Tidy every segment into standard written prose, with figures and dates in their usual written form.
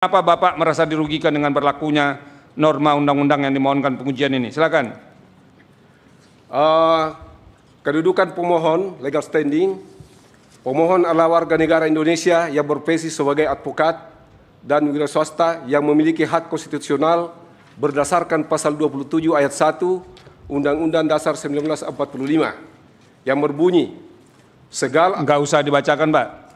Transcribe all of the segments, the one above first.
Apa Bapak merasa dirugikan dengan berlakunya norma undang-undang yang dimohonkan pengujian ini? Silakan. Kedudukan pemohon, legal standing. Pemohon adalah warga negara Indonesia yang berprofesi sebagai advokat dan wira swasta yang memiliki hak konstitusional berdasarkan pasal 27 ayat 1 Undang-Undang Dasar 1945 yang berbunyi segala... Enggak usah dibacakan, Pak.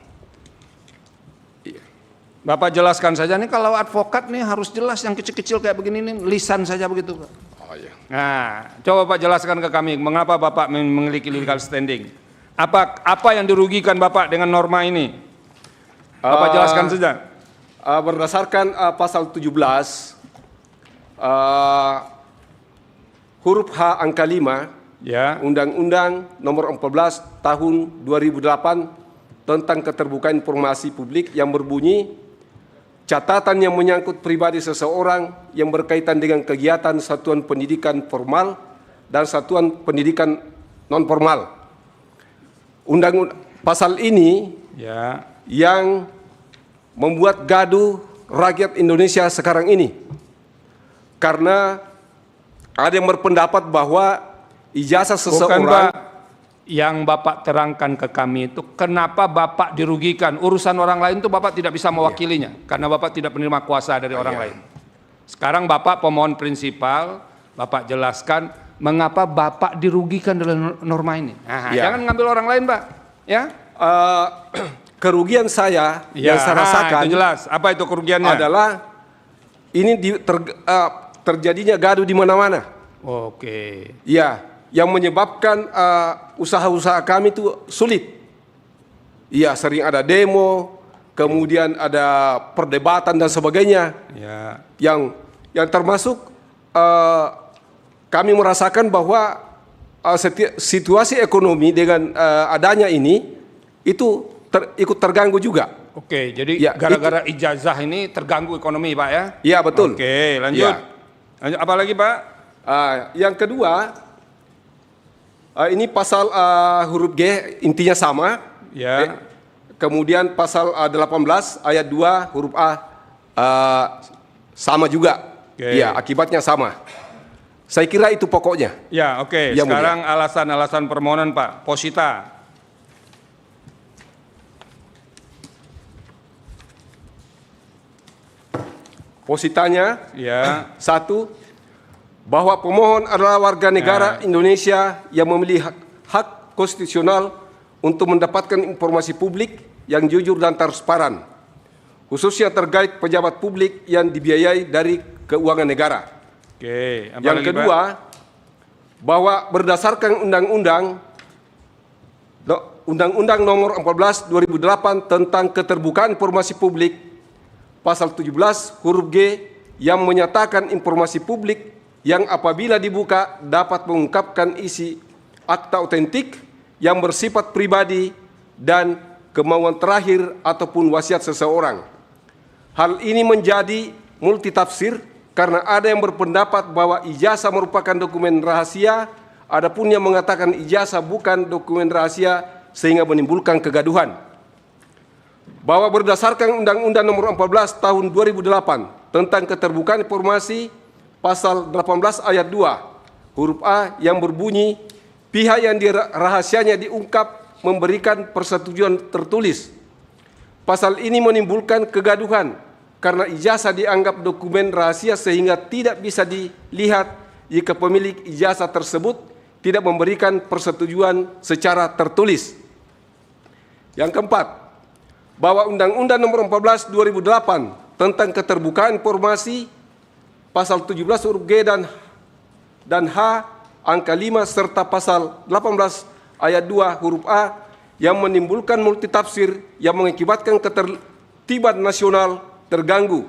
Bapak jelaskan saja nih, kalau advokat nih harus jelas, yang kecil-kecil kayak begini nih, lisan saja begitu, Pak. Oh, iya. Nah, coba Pak jelaskan ke kami, mengapa Bapak memiliki legal standing? Apa yang dirugikan Bapak dengan norma ini? Bapak jelaskan saja. Berdasarkan pasal 17, huruf H angka 5, ya. Undang-Undang Nomor 14 Tahun 2008 tentang keterbukaan informasi publik yang berbunyi catatan yang menyangkut pribadi seseorang yang berkaitan dengan kegiatan satuan pendidikan formal dan satuan pendidikan non formal. Pasal ini ya yang membuat gaduh rakyat Indonesia sekarang ini, karena ada yang berpendapat bahwa ijazah seseorang... Bukan, Pak. Yang Bapak terangkan ke kami itu kenapa Bapak dirugikan. Urusan orang lain itu Bapak tidak bisa mewakilinya, karena Bapak tidak menerima kuasa dari orang lain. Sekarang Bapak pemohon prinsipal, Bapak jelaskan mengapa Bapak dirugikan dalam norma ini. Nah, jangan ngambil orang lain, Pak. Ya. Kerugian saya yang saya rasakan, itu jelas. Apa itu kerugiannya? Adalah ini terjadinya gaduh di mana-mana. Oke. Ya, yang menyebabkan usaha-usaha kami itu sulit. Iya, sering ada demo, kemudian ada perdebatan dan sebagainya. Ya. Yang termasuk kami merasakan bahwa situasi ekonomi dengan adanya ini itu ikut terganggu juga. Oke, jadi gara-gara ijazah ini terganggu ekonomi, Pak, ya? Iya, betul. Oke, lanjut. Ya. Lanjut, apa lagi, Pak? Yang kedua, ini pasal huruf G intinya sama. Ya. Kemudian pasal 18 ayat 2 huruf A sama juga. Iya, akibatnya sama. Saya kira itu pokoknya. Ya, oke. Ya, sekarang alasan-alasan permohonan, Pak. Posita. Positanya, ya. 1, bahwa pemohon adalah warga negara Indonesia yang memiliki hak konstitusional untuk mendapatkan informasi publik yang jujur dan transparan, khususnya terkait pejabat publik yang dibiayai dari keuangan negara. Oke. Yang kedua, bahwa berdasarkan Undang-Undang Nomor 14 2008 tentang keterbukaan informasi publik, pasal 17 huruf G yang menyatakan informasi publik yang apabila dibuka dapat mengungkapkan isi akta otentik yang bersifat pribadi dan kemauan terakhir ataupun wasiat seseorang. Hal ini menjadi multitafsir karena ada yang berpendapat bahwa ijazah merupakan dokumen rahasia, adapun yang mengatakan ijazah bukan dokumen rahasia sehingga menimbulkan kegaduhan. Bahwa berdasarkan Undang-Undang Nomor 14 Tahun 2008 tentang keterbukaan informasi, pasal 18 ayat 2 huruf A yang berbunyi pihak yang rahasianya diungkap memberikan persetujuan tertulis. Pasal ini menimbulkan kegaduhan karena ijazah dianggap dokumen rahasia sehingga tidak bisa dilihat jika pemilik ijazah tersebut tidak memberikan persetujuan secara tertulis. Yang keempat, bahwa Undang-Undang Nomor 14 2008 tentang keterbukaan informasi, pasal 17 huruf G dan H angka 5 serta pasal 18 ayat 2 huruf A yang menimbulkan multitafsir yang mengakibatkan ketertiban nasional terganggu.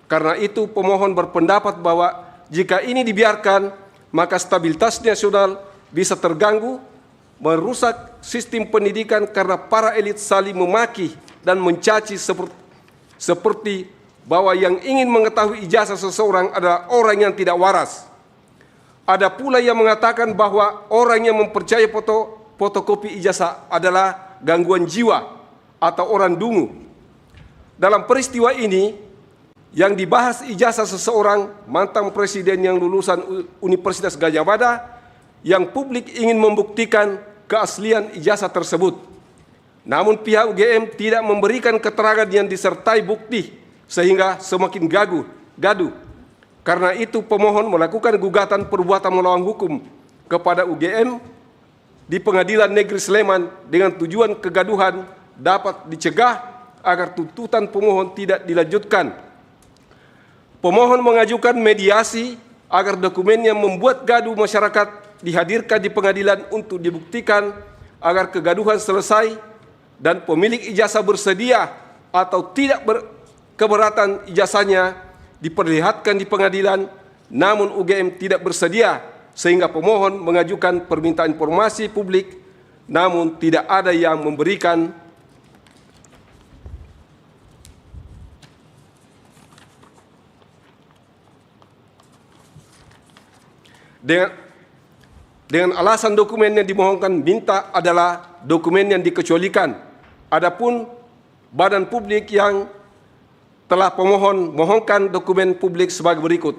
Karena itu pemohon berpendapat bahwa jika ini dibiarkan maka stabilitas nasional bisa terganggu, merusak sistem pendidikan karena para elit saling memaki dan mencaci seperti bahwa yang ingin mengetahui ijazah seseorang adalah orang yang tidak waras. Ada pula yang mengatakan bahwa orang yang mempercayai fotokopi ijazah adalah gangguan jiwa atau orang dungu. Dalam peristiwa ini, yang dibahas ijazah seseorang mantan presiden yang lulusan Universitas Gadjah Mada yang publik ingin membuktikan keaslian ijazah tersebut. Namun pihak UGM tidak memberikan keterangan yang disertai bukti sehingga semakin gaduh. Karena itu pemohon melakukan gugatan perbuatan melawan hukum kepada UGM di Pengadilan Negeri Sleman dengan tujuan kegaduhan dapat dicegah agar tuntutan pemohon tidak dilanjutkan. Pemohon mengajukan mediasi agar dokumen yang membuat gaduh masyarakat dihadirkan di pengadilan untuk dibuktikan agar kegaduhan selesai dan pemilik ijazah bersedia atau tidak keberatan ijazahnya diperlihatkan di pengadilan, namun UGM tidak bersedia sehingga pemohon mengajukan permintaan informasi publik, namun tidak ada yang memberikan. Dengan alasan dokumen yang dimohonkan minta adalah dokumen yang dikecualikan. Adapun badan publik yang telah pemohon mohonkan dokumen publik sebagai berikut.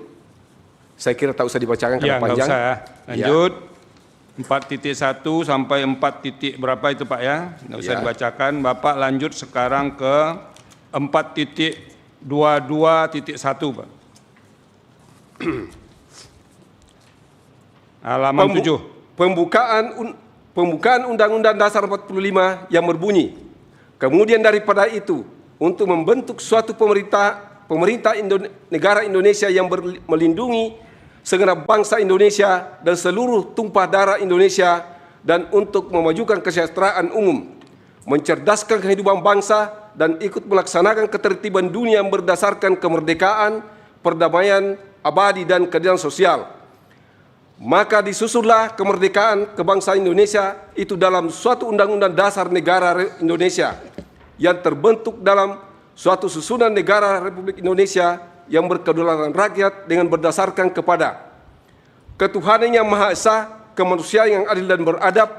Saya kira tak usah dibacakan karena panjang. Ya, nggak usah. Lanjut. 4.1 sampai 4. Berapa itu Pak ya? Nggak usah dibacakan. Bapak lanjut sekarang ke 4.22.1 Pak. Halaman 7. Pembukaan Undang-Undang Dasar 45 yang berbunyi, kemudian daripada itu, untuk membentuk suatu pemerintah negara Indonesia yang melindungi segenap bangsa Indonesia dan seluruh tumpah darah Indonesia, dan untuk memajukan kesejahteraan umum, mencerdaskan kehidupan bangsa, dan ikut melaksanakan ketertiban dunia yang berdasarkan kemerdekaan, perdamaian abadi, dan keadilan sosial. Maka disusunlah kemerdekaan kebangsaan Indonesia itu dalam suatu undang-undang dasar negara Indonesia yang terbentuk dalam suatu susunan negara Republik Indonesia yang berkedaulatan rakyat dengan berdasarkan kepada ketuhanan yang Maha Esa, kemanusiaan yang adil dan beradab,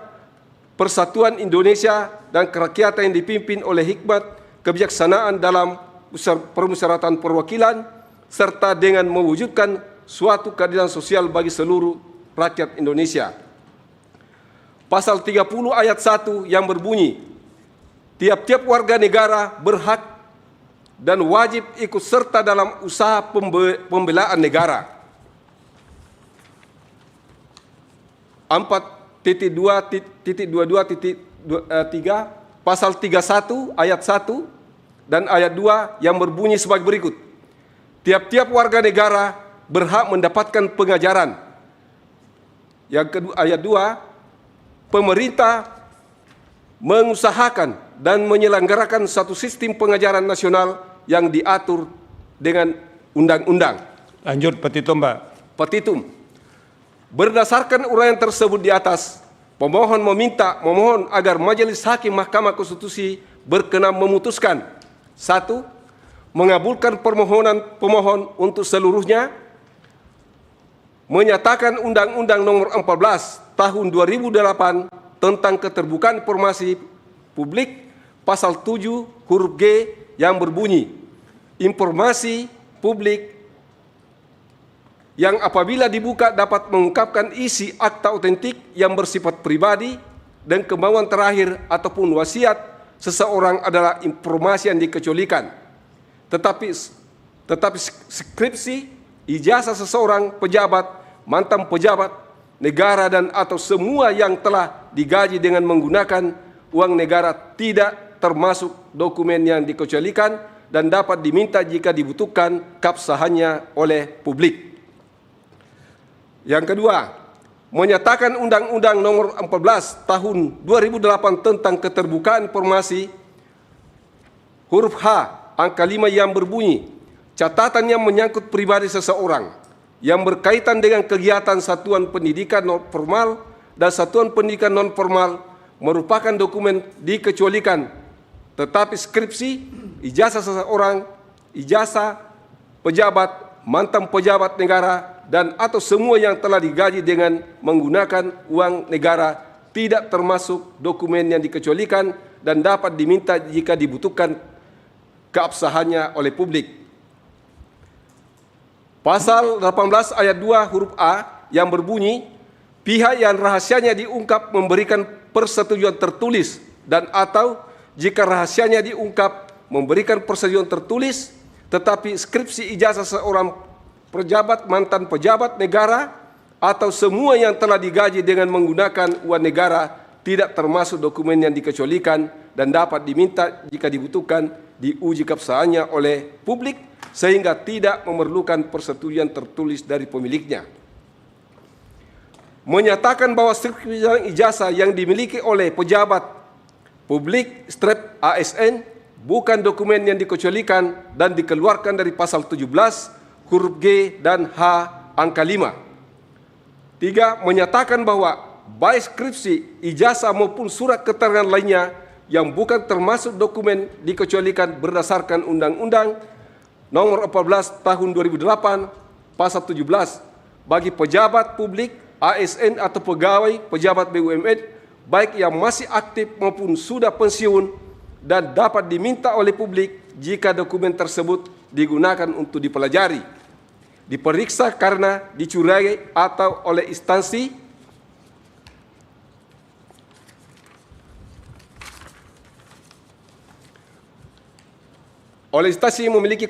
persatuan Indonesia, dan kerakyatan yang dipimpin oleh hikmat kebijaksanaan dalam permusyawaratan perwakilan, serta dengan mewujudkan suatu keadilan sosial bagi seluruh rakyat Indonesia. Pasal 30 ayat 1 yang berbunyi, tiap-tiap warga negara berhak dan wajib ikut serta dalam usaha pembelaan negara. 4.22.3 pasal 31 ayat 1 dan ayat 2 yang berbunyi sebagai berikut. Tiap-tiap warga negara berhak mendapatkan pengajaran. Yang kedua, ayat 2, pemerintah mengusahakan dan menyelenggarakan satu sistem pengajaran nasional yang diatur dengan undang-undang. Lanjut petitum, Pak. Petitum. Berdasarkan uraian tersebut di atas, pemohon memohon agar Majelis Hakim Mahkamah Konstitusi berkenan memutuskan: 1. Mengabulkan permohonan pemohon untuk seluruhnya, menyatakan Undang-Undang Nomor 14 Tahun 2008 tentang Keterbukaan Informasi Publik Pasal 7 huruf G yang berbunyi, informasi publik yang apabila dibuka dapat mengungkapkan isi akta otentik yang bersifat pribadi dan kemauan terakhir ataupun wasiat seseorang adalah informasi yang dikecualikan. Tetapi skripsi, ijazah seseorang pejabat, mantan pejabat negara, dan atau semua yang telah digaji dengan menggunakan uang negara tidak termasuk dokumen yang dikecualikan dan dapat diminta jika dibutuhkan keabsahannya oleh publik. Yang kedua, menyatakan Undang-Undang Nomor 14 Tahun 2008 tentang Keterbukaan Informasi huruf H angka 5 yang berbunyi, catatan yang menyangkut pribadi seseorang yang berkaitan dengan kegiatan satuan pendidikan non formal dan satuan pendidikan non formal merupakan dokumen dikecualikan, tetapi skripsi, ijazah seseorang, ijazah pejabat, mantan pejabat negara, dan atau semua yang telah digaji dengan menggunakan uang negara tidak termasuk dokumen yang dikecualikan dan dapat diminta jika dibutuhkan keabsahannya oleh publik. Pasal 18 ayat 2 huruf A yang berbunyi, pihak yang rahasianya diungkap memberikan persetujuan tertulis dan atau jika rahasianya diungkap memberikan persetujuan tertulis, tetapi skripsi ijazah seorang pejabat, mantan pejabat negara, atau semua yang telah digaji dengan menggunakan uang negara tidak termasuk dokumen yang dikecualikan dan dapat diminta jika dibutuhkan diuji keabsahannya oleh publik sehingga tidak memerlukan persetujuan tertulis dari pemiliknya. Menyatakan bahwa skripsi ijazah yang dimiliki oleh pejabat publik strep ASN bukan dokumen yang dikecualikan dan dikeluarkan dari pasal 17 huruf G dan H angka 5. 3. Menyatakan bahwa baik skripsi, ijazah maupun surat keterangan lainnya yang bukan termasuk dokumen dikecualikan berdasarkan Undang-Undang Nomor 14 Tahun 2008 Pasal 17 bagi pejabat publik, ASN atau pegawai pejabat BUMN baik yang masih aktif maupun sudah pensiun dan dapat diminta oleh publik jika dokumen tersebut digunakan untuk dipelajari, diperiksa karena dicurigai atau oleh instansi yang memiliki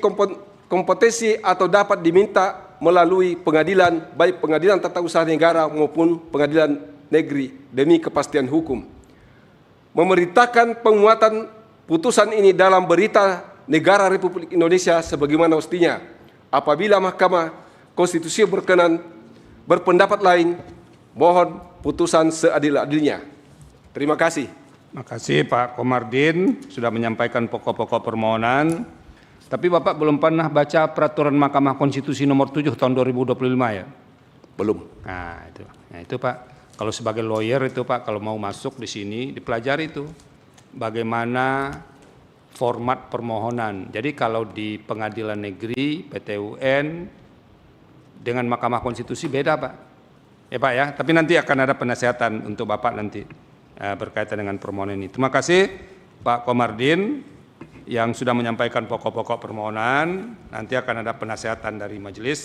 kompetensi atau dapat diminta melalui pengadilan, baik pengadilan tata usaha negara maupun pengadilan negeri demi kepastian hukum. Memerintahkan penguatan putusan ini dalam berita negara Republik Indonesia sebagaimana mestinya. Apabila Mahkamah Konstitusi berpendapat lain, mohon putusan seadil-adilnya. Terima kasih. Terima kasih Pak Komardin sudah menyampaikan pokok-pokok permohonan. Tapi Bapak belum pernah baca peraturan Mahkamah Konstitusi nomor 7 tahun 2025 ya? Belum. Nah itu Pak, kalau sebagai lawyer itu Pak, kalau mau masuk di sini dipelajari itu bagaimana format permohonan. Jadi kalau di pengadilan negeri, PT UN, dengan Mahkamah Konstitusi beda Pak. Ya Pak ya, tapi nanti akan ada penasihatan untuk Bapak nanti berkaitan dengan permohonan ini. Terima kasih Pak Komardin yang sudah menyampaikan pokok-pokok permohonan. Nanti akan ada penasihatan dari majelis.